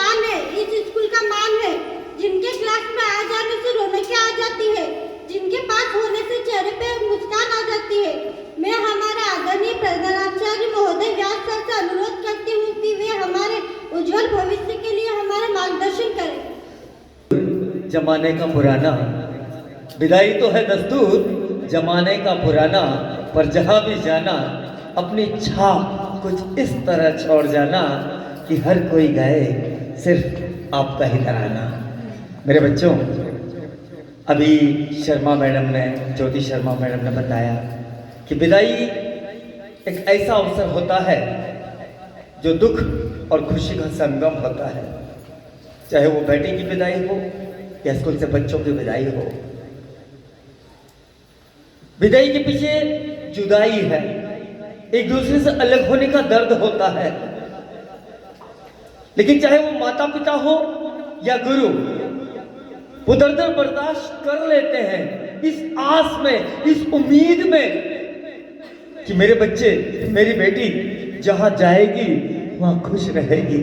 शान है, इस स्कूल का मान है, जिनके क्लास में आ जाने से रौनकें आ जाती है, जिनके पास होने से चेहरे पे मुस्कान आ जाती है। मैं हमारे आदरणीय प्रधानाचार्य महोदय व्यास सर से अनुरोध करती हूँ कि वे हमारे उज्जवल भविष्य के लिए हमारा मार्गदर्शन करें। जमाने का पुराना विदाई तो है दस्तूर, जमाने का पुराना, पर जहाँ भी जाना अपनी छाप कुछ इस तरह छोड़ जाना कि हर कोई गाए सिर्फ आपका ही तराना। मेरे बच्चों, अभी शर्मा मैडम ने, ज्योति शर्मा मैडम ने बताया कि विदाई एक ऐसा अवसर होता है जो दुख और खुशी का संगम होता है। चाहे वो बेटे की विदाई हो या स्कूल से बच्चों की विदाई हो, विदाई के पीछे जुदाई है, एक दूसरे से अलग होने का दर्द होता है। लेकिन चाहे वो माता पिता हो या गुरु, वो दर्द बर्दाश्त कर लेते हैं इस आस में, इस उम्मीद में कि मेरे बच्चे, मेरी बेटी जहां जाएगी वहां खुश रहेगी,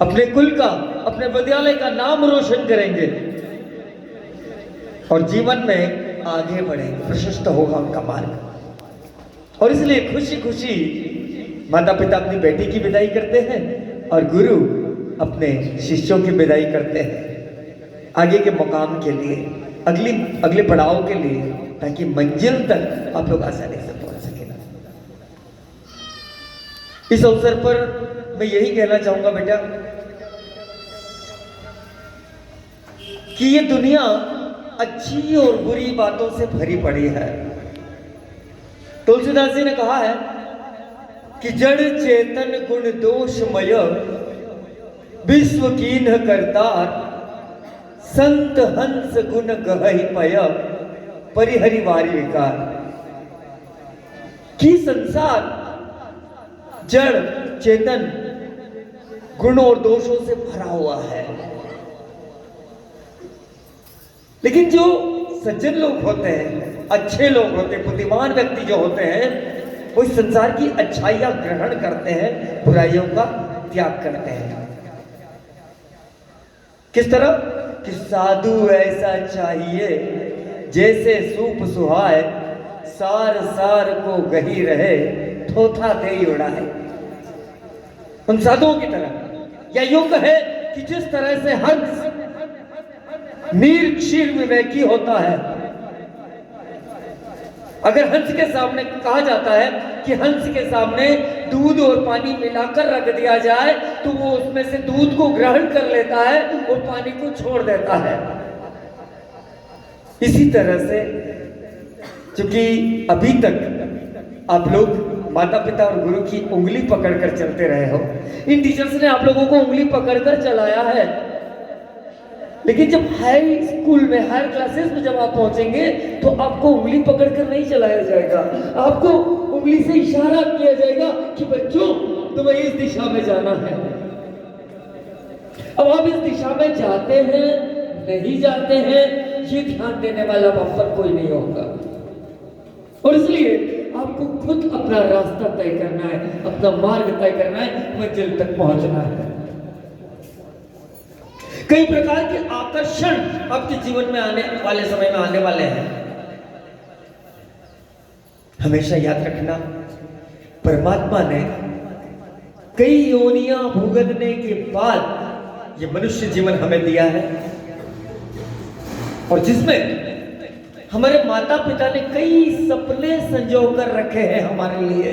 अपने कुल का, अपने विद्यालय का नाम रोशन करेंगे और जीवन में आगे बढ़ेंगे, प्रशस्त होगा उनका मार्ग। और इसलिए खुशी खुशी माता पिता अपनी बेटी की विदाई करते हैं और गुरु अपने शिष्यों की विदाई करते हैं आगे के मुकाम के लिए, अगले पड़ाव के लिए, ताकि मंजिल तक आप लोग आसानी से पहुंच सके। इस अवसर पर मैं यही कहना चाहूंगा बेटा कि ये दुनिया अच्छी और बुरी बातों से भरी पड़ी है। तुलसीदास जी ने कहा है कि जड़ चेतन गुण दोषमय, विश्व कीन्ह करतार, संत हंस गुण गहहि पय, परिहरि वारी विकार। कि संसार जड़ चेतन गुण और दोषों से भरा हुआ है, लेकिन जो सज्जन लोग होते हैं, अच्छे लोग होते हैं, बुद्धिमान व्यक्ति जो होते हैं, वो इस संसार की अच्छाइयां ग्रहण करते हैं, बुराइयों का त्याग करते हैं। किस तरह कि साधु ऐसा चाहिए जैसे सूप सुहाए, सार सार को गही रहे, थोथा दे उड़ाए। उन साधुओं की तरह, या यूं कहे कि जिस तरह से हंस नीर क्षीर विवेकी होता है। अगर हंस के सामने कहा जाता है कि हंस के सामने दूध और पानी मिलाकर रख दिया जाए तो वो उसमें से दूध को ग्रहण कर लेता है और पानी को छोड़ देता है। इसी तरह से क्योंकि अभी तक आप लोग माता पिता और गुरु की उंगली पकड़कर चलते रहे हो, इन टीचर्स ने आप लोगों को उंगली पकड़कर चलाया है, लेकिन जब हाई स्कूल में, हायर क्लासेस में जब आप पहुंचेंगे तो आपको उंगली पकड़कर नहीं चलाया जाएगा, आपको उंगली से इशारा किया जाएगा कि बच्चों तुम्हें इस दिशा में जाना है। अब आप इस दिशा में जाते हैं नहीं जाते हैं, ये ध्यान देने वाला वहां पर कोई नहीं होगा। और इसलिए आपको खुद अपना रास्ता तय करना है, अपना मार्ग तय करना है, मंजिल तक पहुंचना है। कई प्रकार के आकर्षण आपके जीवन में आने वाले समय में आने वाले हैं। हमेशा याद रखना, परमात्मा ने कई योनियां भुगतने के बाद ये मनुष्य जीवन हमें दिया है, और जिसमें हमारे माता पिता ने कई सपने संजो कर रखे हैं हमारे लिए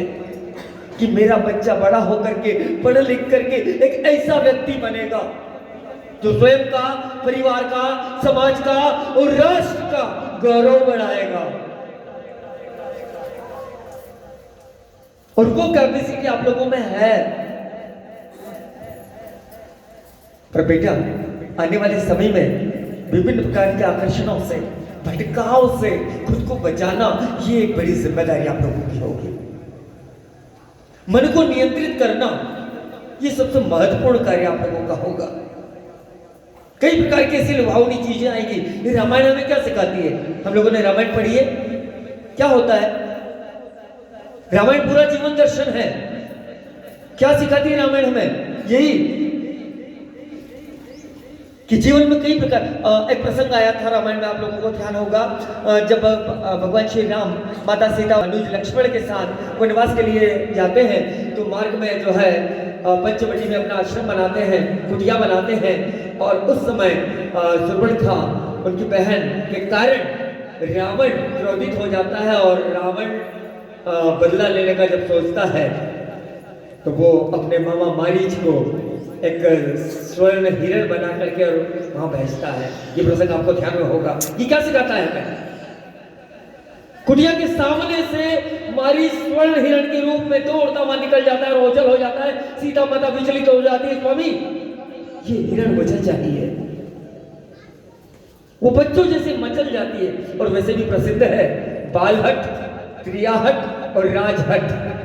कि मेरा बच्चा बड़ा होकर के, पढ़ लिख करके एक ऐसा व्यक्ति बनेगा जो स्वयं का, परिवार का, समाज का और राष्ट्र का गौरव बढ़ाएगा। और वो कैपेसिटी आप लोगों में है। पर बेटा, आने वाले समय में विभिन्न प्रकार के आकर्षणों से, भटकाव से खुद को बचाना, ये एक बड़ी जिम्मेदारी आप लोगों की होगी। मन को नियंत्रित करना, ये सबसे महत्वपूर्ण कार्य आप लोगों का होगा। कई प्रकार की ऐसी लुभावनी चीजें आएंगी। ये रामायण हमें क्या सिखाती है? हम लोगों ने रामायण पढ़ी है, क्या होता है? रामायण पूरा जीवन दर्शन है। क्या सिखाती है रामायण हमें? यही कि जीवन में कई प्रकार एक प्रसंग आया था रामायण में, आप लोगों को ध्यान होगा, जब भगवान श्री राम माता सीता अनुज लक्ष्मण के साथ वनवास के लिए जाते हैं तो मार्ग में जो है पंचवटी में अपना आश्रम बनाते हैं, कुटिया बनाते हैं, और उस समय सुपर्णखा उनकी बहन के कारण रावण क्रोधित हो जाता है, और रावण बदला लेने का जब सोचता है तो वो अपने मामा मारीच को एक स्वर्ण हिरण बना करके और वहां भेजता है। ये प्रसंग आपको ध्यान में होगा। ये क्या सिखाता है हमें? कुटिया के सामने से मारी स्वर्ण हिरण के रूप में दौड़ता हुआ निकल जाता है और ओझल हो जाता है। सीता माता विचलित हो जाती है, स्वामी ये हिरण मुझे चाहिए। वो बच्चों जैसे मचल जाती है, और वैसे भी प्रसिद्ध है बालहट, क्रियाहट और राजहट।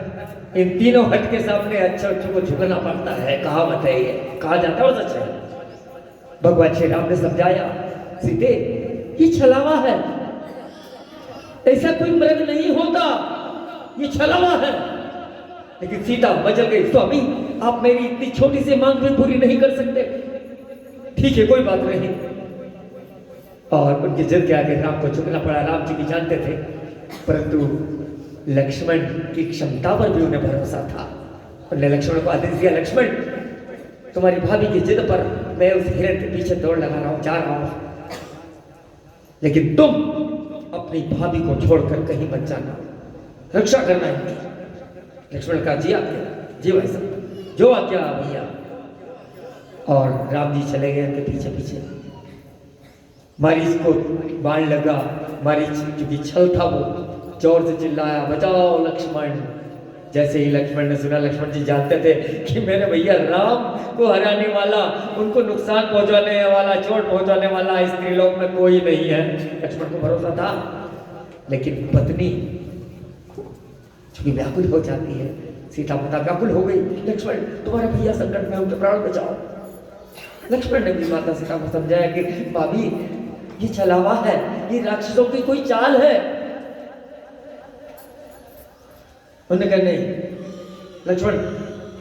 इन तीनों हट के सामने अच्छे को झुकना पड़ता है, कहावत है, ये कहा जाता है और सच है। भगवान श्री राम ने समझाया, सीते ये छलावा है, ऐसा कोई मृग नहीं होता, ये छलावा है। लेकिन सीता मचल गई, स्वामी आप मेरी इतनी छोटी सी मांग भी पूरी नहीं कर सकते। ठीक है, कोई बात नहीं। और उनकी जिद के आगे राम को झुकना पड़ा। राम जी भी जानते थे, परंतु लक्ष्मण की क्षमता पर भी उन्हें भरोसा था। उन्होंने लक्ष्मण को आदेश दिया, लक्ष्मण तुम्हारी भाभी की जिद पर मैं उस हिरण के पीछे दौड़ लगा रहा हूं, जा रहा हूं, लेकिन तुम अपनी भाभी को छोड़कर कहीं मत जाना, रक्षा करना है। लक्ष्मण का जी आज्ञा, जी भाई साहब, जो आज्ञा भैया। और राम जी चले गए उनके पीछे पीछे। मारीच को बाण लगा, मारीच क्योंकि छल था वो जोर से चिल्लाया, बचाओ लक्ष्मण। जैसे ही लक्ष्मण ने सुना, लक्ष्मण जी जानते थे कि मेरे भैया राम को हराने वाला, उनको नुकसान पहुंचाने वाला, चोट पहुंचाने वाला इस त्रिलोक में कोई नहीं है। लक्ष्मण को भरोसा था, लेकिन पत्नी चूंकि व्याकुल हो जाती है, सीता माता व्याकुल हो गई, लक्ष्मण तुम्हारा भैया संकट में, उनके प्राण बचाओ। लक्ष्मण ने भी माता सीता को समझाया कि भाभी ये छलावा है, ये राक्षसों की कोई चाल है। उन्होंने कहा नहीं लक्ष्मण,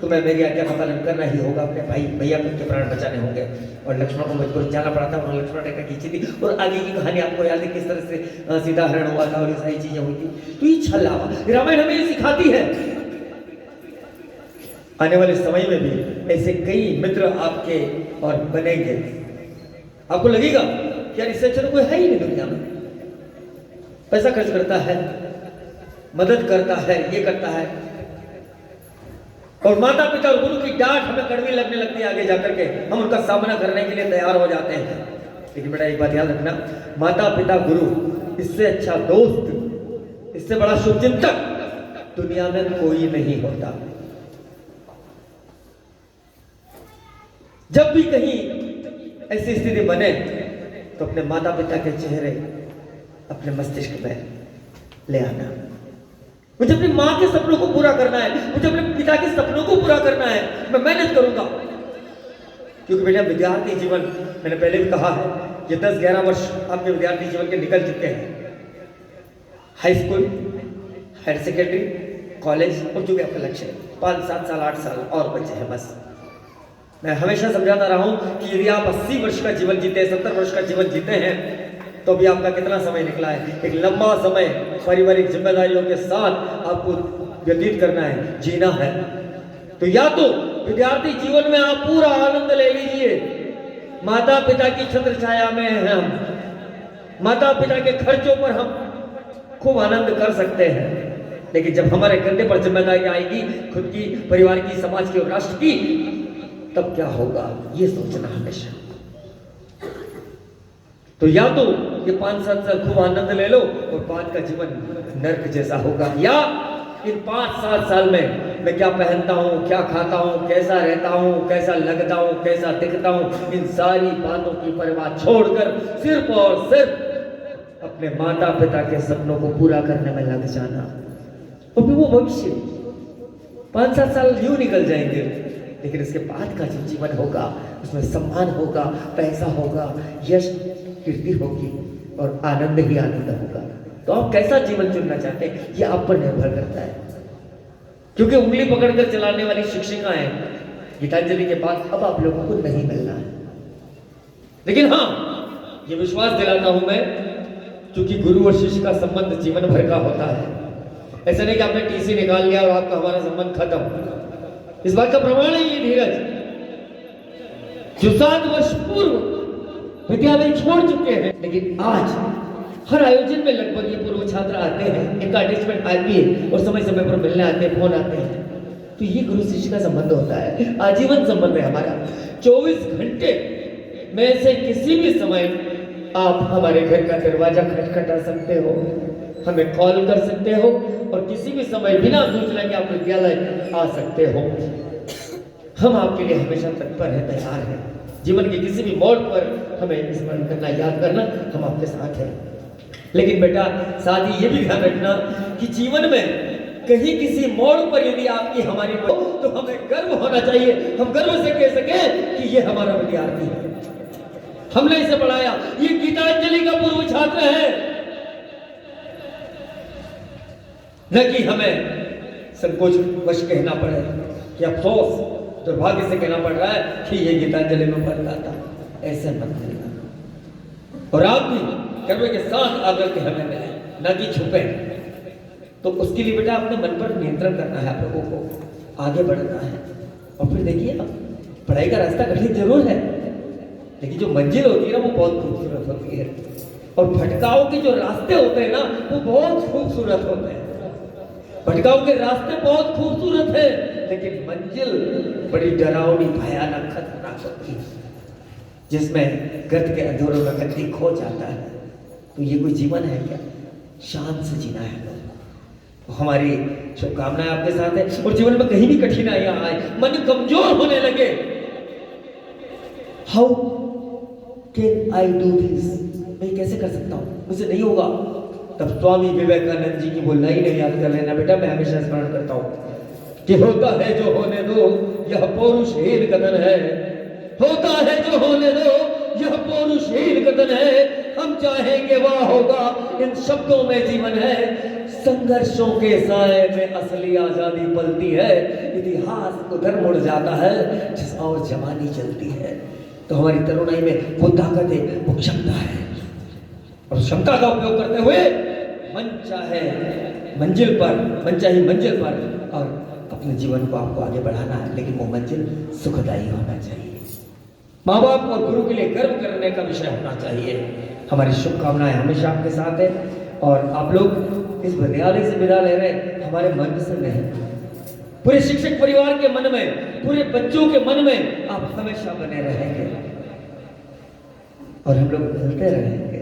तुम्हें मेरी आज्ञा का पालन करना ही होगा, अपने भाई भैया के प्राण बचाने होंगे। और लक्ष्मण को मजबूर जाना पड़ा था, और लक्ष्मण ने खींची थी। और आगे की कहानी आपको याद है किस तरह से सीता हरण हुआ था और ये सारी चीजें हुई थी। तो ये छलावा रामायण हमें ये सिखाती है। आने वाले समय में भी ऐसे कई मित्र आपके और बनेंगे। आपको लगेगा कि यार इससे अच्छा तो कोई है ही नहीं दुनिया में। पैसा खर्च करता है, मदद करता है, ये करता है, और माता पिता और गुरु की डांट हमें कड़वी लगने लगती है। आगे जाकर के हम उनका सामना करने के लिए तैयार हो जाते हैं। लेकिन बेटा एक बात याद रखना, माता पिता गुरु इससे अच्छा दोस्त, इससे बड़ा शुभचिंतक दुनिया में कोई नहीं होता। जब भी कहीं ऐसी स्थिति बने तो अपने माता पिता के चेहरे अपने मस्तिष्क में ले आना। मुझे अपनी माँ के सपनों को पूरा करना है, मुझे अपने पिता के सपनों को पूरा करना है, मैं मेहनत करूंगा। क्योंकि बेटा विद्यार्थी जीवन, मैंने पहले भी कहा है, ये 10-11 वर्ष आपके विद्यार्थी जीवन के निकल चुके हैं। High school, higher secondary, college, और जो भी आपका लक्ष्य है, 5-7 साल 8 साल और बचे हैं बस। मैं हमेशा समझाता रहा हूं कि यदि आप 80 वर्ष का जीवन जीते, 70 वर्ष का जीवन जीते हैं, तो भी आपका कितना समय निकला है? एक लंबा समय पारिवारिक जिम्मेदारियों के साथ आपको व्यतीत करना है, जीना है। तो या तो विद्यार्थी जीवन में आप पूरा आनंद ले लीजिए, माता पिता की छत्र छाया में हैं हम, माता पिता के खर्चों पर हम खूब आनंद कर सकते हैं। लेकिन जब हमारे कंधे पर जिम्मेदारी आएगी, खुद की, परिवार की, समाज की और राष्ट्र की, तब क्या होगा ये सोचना हमेशा। तो या तो ये 5-7 साल खूब आनंद ले लो और बाद का जीवन नर्क जैसा होगा, या इन 5-7 साल में मैं क्या पहनता हूँ, क्या खाता हूँ, कैसा रहता हूँ, कैसा लगता हूँ, कैसा दिखता हूँ, इन सारी बातों की परवाह छोड़कर सिर्फ और सिर्फ अपने माता पिता के सपनों को पूरा करने में लग जाना। तो फिर वो भविष्य 5-7 साल यूं निकल जाएंगे, लेकिन इसके बाद का जो जीवन होगा उसमें सम्मान होगा, पैसा होगा, यश कीर्ति होगी और आनंद ही आनंद होगा। तो आप कैसा जीवन चुनना चाहते हैं ये आप पर निर्भर करता है। क्योंकि उंगली पकड़कर चलाने वाली शिक्षिकाएं गीतांजलि के बाद अब आप लोगों को नहीं मिलना है। लेकिन हाँ, ये विश्वास दिलाता हूं मैं, क्योंकि गुरु और शिष्य का संबंध जीवन भर का होता है। ऐसा नहीं कि आपने टीसी निकाल लिया और आपका हमारा संबंध खत्म। इस बात का प्रमाण है ये धीरज, जो 7 वर्ष पूर्व विद्यालय छोड़ चुके हैं, लेकिन आज हर आयोजन में लगभग ये पूर्व छात्र आते हैं, इनका अटैचमेंट आती है और समय समय पर मिलने आते हैं, फोन आते हैं। तो ये गुरु शिष्य का संबंध होता है, आजीवन संबंध है हमारा। 24 घंटे में से किसी भी समय आप हमारे घर का दरवाजा खटखटा सकते हो, हमें कॉल कर सकते हो और किसी भी समय बिना सूचना के आप विद्यालय आ सकते हो। हम आपके लिए हमेशा तत्पर हैं, तैयार हैं। जीवन के किसी भी मोड़ पर हमें स्मरण करना, याद करना, हम आपके साथ हैं। लेकिन बेटा साथ ही ये भी ध्यान रखना कि जीवन में कहीं किसी मोड़ पर यदि आपकी हमारी तो हमें गर्व होना चाहिए, हम गर्व से कह सकें कि ये हमारा विद्यार्थी है, हमने इसे पढ़ाया, ये गीतांजलि का पूर्व छात्र है। न कि हमें संकोच वश कहना पड़े कि अफसोस, दुर्भाग्य से कहना पड़ रहा है कि ये गीतांजलि में पढ़ता था। ऐसे मत करना। और आप भी गर्व के साथ आकर के हमें मिले, न कि छुपे। तो उसके लिए बेटा अपने मन पर नियंत्रण करना है, आप लोगों को आगे बढ़ना है। और फिर देखिए, पढ़ाई का रास्ता कठिन जरूर है, लेकिन जो मंजिल होती है ना, वो बहुत खूबसूरत होती है। और भटकाव के जो रास्ते होते हैं ना, वो बहुत खूबसूरत होते हैं। भटकाव के रास्ते बहुत खूबसूरत है, लेकिन मंजिल बड़ी डरावनी, भयानक, खतरनाक होती है, जिसमें गर्त के अंधेरों में व्यक्ति खो जाता है। तो ये कोई जीवन है क्या? शांत से जीना है। तो हमारी शुभकामनाएं आपके साथ है। और जीवन में कहीं भी कठिनाइयां आए, मन कमजोर होने लगे, how can I do this, मैं कैसे कर सकता हूं, मुझे नहीं होगा, तब स्वामी विवेकानंद जी की वो लाइन याद कर लेना बेटा। मैं हमेशा स्मरण करता हूं कि होता है जो होने दो, यह पौरुषहीन कथन है। होता है जो होने दो, यह पौरुषहीन कथन है। हम चाहेंगे वह होगा, इन शब्दों में जीवन है। संघर्षों के साए में असली आजादी पलती है। इतिहास उधर मुड़ जाता है जिस और जवानी चलती है। तो हमारी तरुणाई में वो ताकत है, वो क्षमता है, और क्षमता का उपयोग करते हुए मन चाहे मंजिल पर और अपने जीवन को आपको आगे बढ़ाना है। लेकिन वो मंजिल सुखदायी होना चाहिए, माँ बाप और गुरु के लिए गर्व करने का विषय होना चाहिए। हमारी शुभकामनाएं हमेशा आपके साथ है। और आप लोग इस विद्यालय से विदा ले रहे, हमारे मन से नहीं, पूरे शिक्षक परिवार के मन में, पूरे बच्चों के मन में आप हमेशा बने रहेंगे और हम लोग मिलते रहेंगे।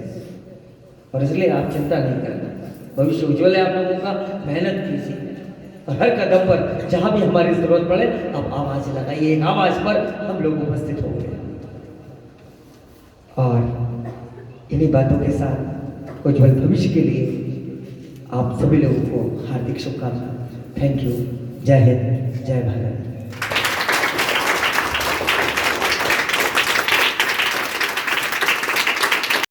और इसलिए आप चिंता नहीं करना, भविष्य उज्जवल है आप लोगों का। मेहनत कीजिए और हर कदम पर जहां भी हमारी जरूरत पड़े आप आवाज लगाइए। एक आवाज पर हम लोग उपस्थित होंगे। और इन्हीं बातों के साथ उज्जवल भविष्य के लिए आप सभी लोगों को हार्दिक शुभकामनाएं। Thank you. जय हिंद, जय भारत।